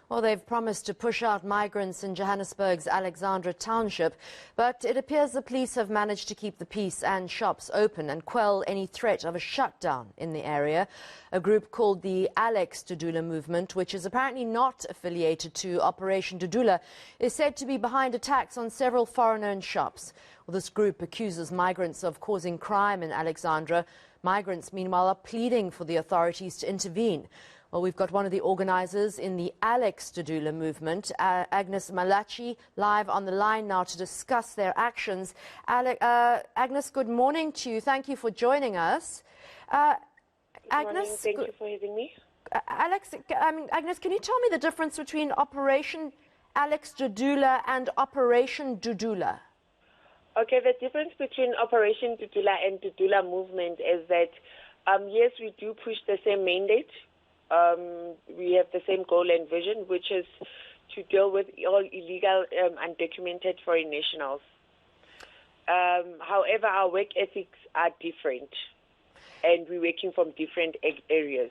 Well, they've promised to push out migrants in Johannesburg's Alexandra township, but it appears the police have managed to keep the peace and shops open and quell any threat of a shutdown in the area. A group called the Dudula movement, which is apparently not affiliated to Operation Dudula, is said to be behind attacks on several foreign-owned shops. Well, this group accuses migrants of causing crime in Alexandra. Migrants, meanwhile, are pleading for the authorities to intervene. Well, we've got one of the organisers in the Dudula movement, Agnes Malatjie, live on the line now to discuss their actions. Agnes, good morning to you. Thank you for joining us. Agnes, thank you for having me. Agnes, can you tell me the difference between Operation Dudula and Operation Dudula? Okay, the difference between Operation Dudula and Dudula movement is that, yes, we do push the same mandate. We have the same goal and vision, which is to deal with all illegal, undocumented foreign nationals. However, our work ethics are different, and we're working from different areas.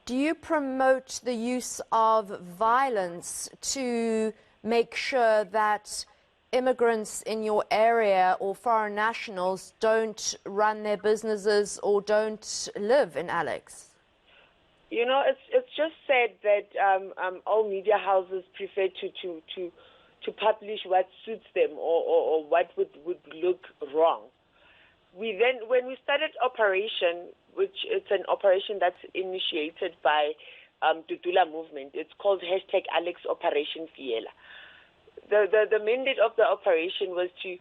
Do you promote the use of violence to make sure that immigrants in your area or foreign nationals don't run their businesses or don't live in Alex? You know, it's just said that all media houses prefer to publish what suits them or what would look wrong. When we started operation, which it's an operation that's initiated by Dudula movement, it's called #Alex Operation Fiela. The mandate of the operation was to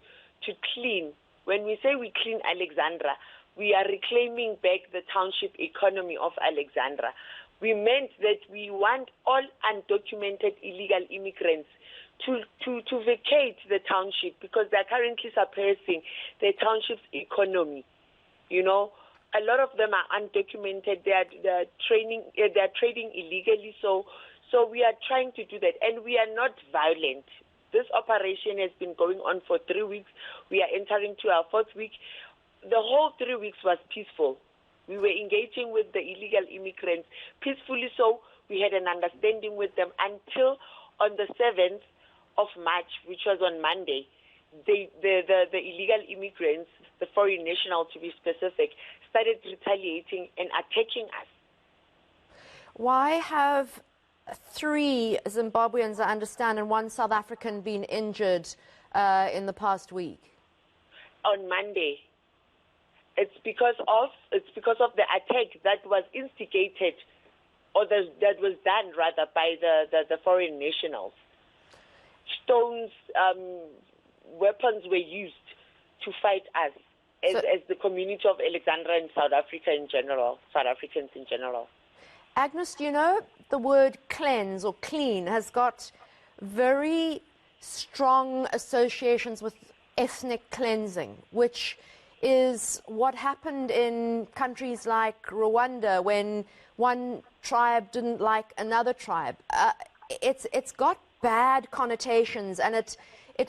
clean. When we say we clean Alexandra, we are reclaiming back the township economy of Alexandra. We meant that we want all undocumented illegal immigrants to vacate the township because they're currently suppressing the township's economy. You know, a lot of them are undocumented. They're trading illegally. So we are trying to do that, and we are not violent. This operation has been going on for 3 weeks. We are entering to our 4th week. The whole 3 weeks was peaceful. We were engaging with the illegal immigrants peacefully, so we had an understanding with them until on the 7th of March, which was on Monday, the illegal immigrants, the foreign nationals to be specific, started retaliating and attacking us. Why have 3 Zimbabweans, I understand, and 1 South African been injured in the past week? On Monday. It's because of the attack that was instigated, or that was done rather by the foreign nationals. Stones, weapons were used to fight us as the community of Alexandra and South Africa in general, South Africans in general. Agnes, do you know the word cleanse or clean has got very strong associations with ethnic cleansing, which is what happened in countries like Rwanda when one tribe didn't like another tribe. It's got bad connotations, and it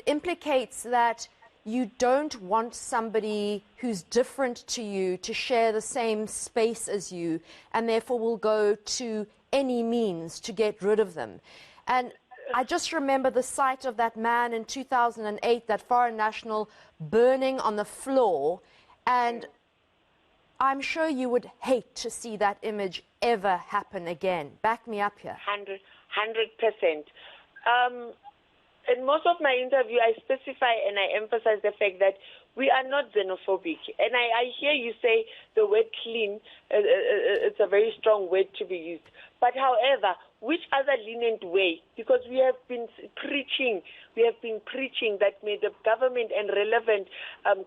implicates that you don't want somebody who's different to you to share the same space as you, and therefore will go to any means to get rid of them. And I just remember the sight of that man in 2008, that foreign national burning on the floor, and I'm sure you would hate to see that image ever happen again. Back me up here. 100%. In most of my interview, I specify and I emphasize the fact that we are not xenophobic. And I hear you say the word clean, it's a very strong word to be used. But however, which other lenient way? Because we have been preaching that may the government and relevant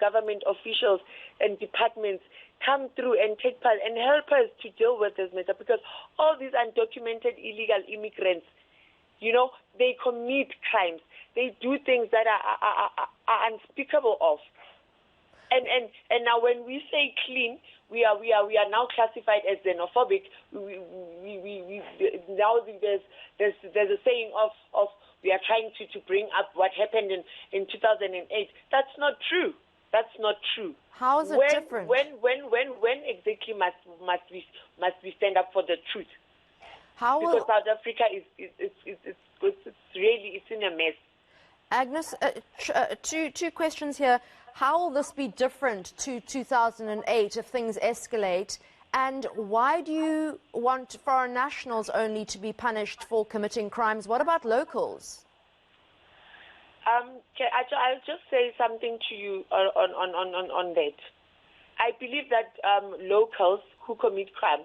government officials and departments come through and take part and help us to deal with this matter. Because all these undocumented illegal immigrants, you know, they commit crimes. They do things that are unspeakable of. And now when we say clean, we are now classified as xenophobic. Now there's a saying of we are trying to bring up what happened in 2008. That's not true. That's not true. How is it different? When exactly must we stand up for the truth? How because will, South Africa it's in a mess. Agnes, two questions here. How will this be different to 2008 if things escalate? And why do you want foreign nationals only to be punished for committing crimes? What about locals? I'll just say something to you on that. I believe that locals who commit crime,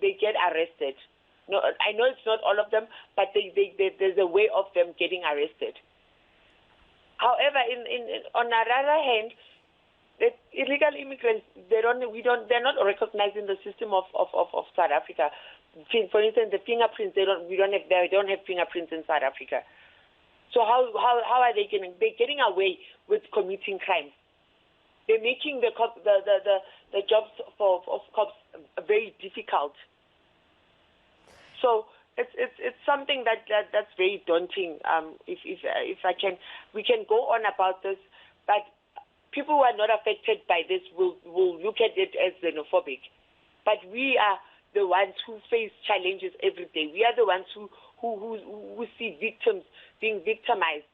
they get arrested. No, I know it's not all of them, but there's a way of them getting arrested. However, on the other hand, the illegal immigrants, they're not recognized in the system of South Africa. For instance, the fingerprints, they don't have fingerprints in South Africa. So how are they getting? They're getting away with committing crimes. They're making the jobs of cops very difficult. So it's something that's very daunting. If I can, we can go on about this, but people who are not affected by this will look at it as xenophobic. But we are the ones who face challenges every day. We are the ones who see victims being victimized.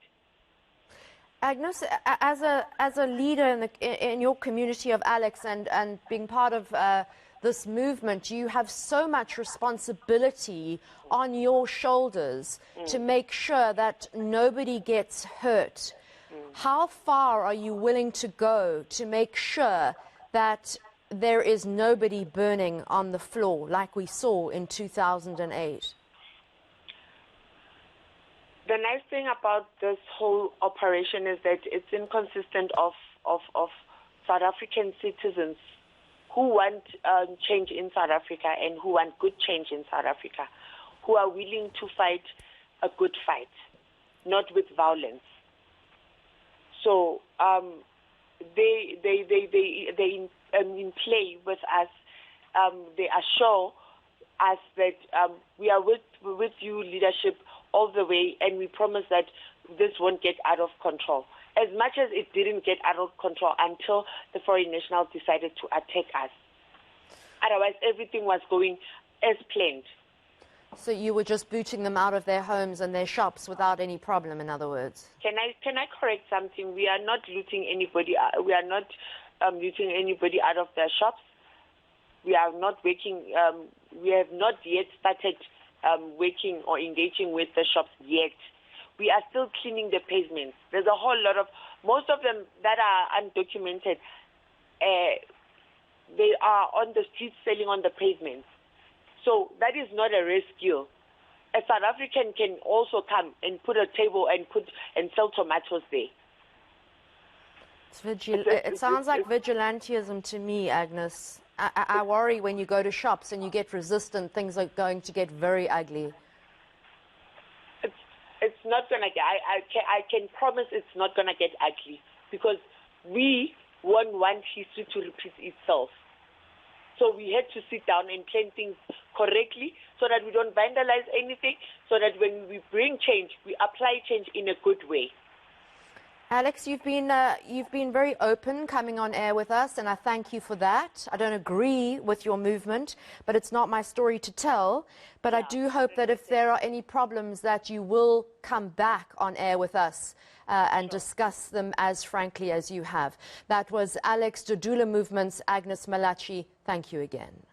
Agnes, as a leader in your community of Alex and being part of this movement, you have so much responsibility on your shoulders to make sure that nobody gets hurt. How far are you willing to go to make sure that there is nobody burning on the floor like we saw in 2008? The nice thing about this whole operation is that it's inconsistent of South African citizens who want change in South Africa and who want good change in South Africa, who are willing to fight a good fight, not with violence. So they in play with us. They assure us that we are with you, leadership, all the way, and we promise that this won't get out of control. As much as it didn't get out of control until the foreign nationals decided to attack us. Otherwise, everything was going as planned. So you were just booting them out of their homes and their shops without any problem, in other words? Can I correct something? We are not looting anybody. We are not looting anybody out of their shops. We are not working. We have not yet started working or engaging with the shops yet. We are still cleaning the pavements. There's a whole lot of, most of them that are undocumented, they are on the streets selling on the pavements. So that is not a rescue. A South African can also come and put a table and sell tomatoes there. It sounds like vigilantism to me, Agnes. I worry when you go to shops and you get resistant, things are going to get very ugly. It's not going to get, I can promise it's not going to get ugly because we won't want history to repeat itself. So we had to sit down and plan things correctly so that we don't vandalize anything, so that when we bring change, we apply change in a good way. Alex, you've been very open coming on air with us, and I thank you for that. I don't agree with your movement, but it's not my story to tell. But I do hope that if there are any problems, that you will come back on air with us and discuss them as frankly as you have. That was Alex Dudula Movement's Agnes Malatjie. Thank you again.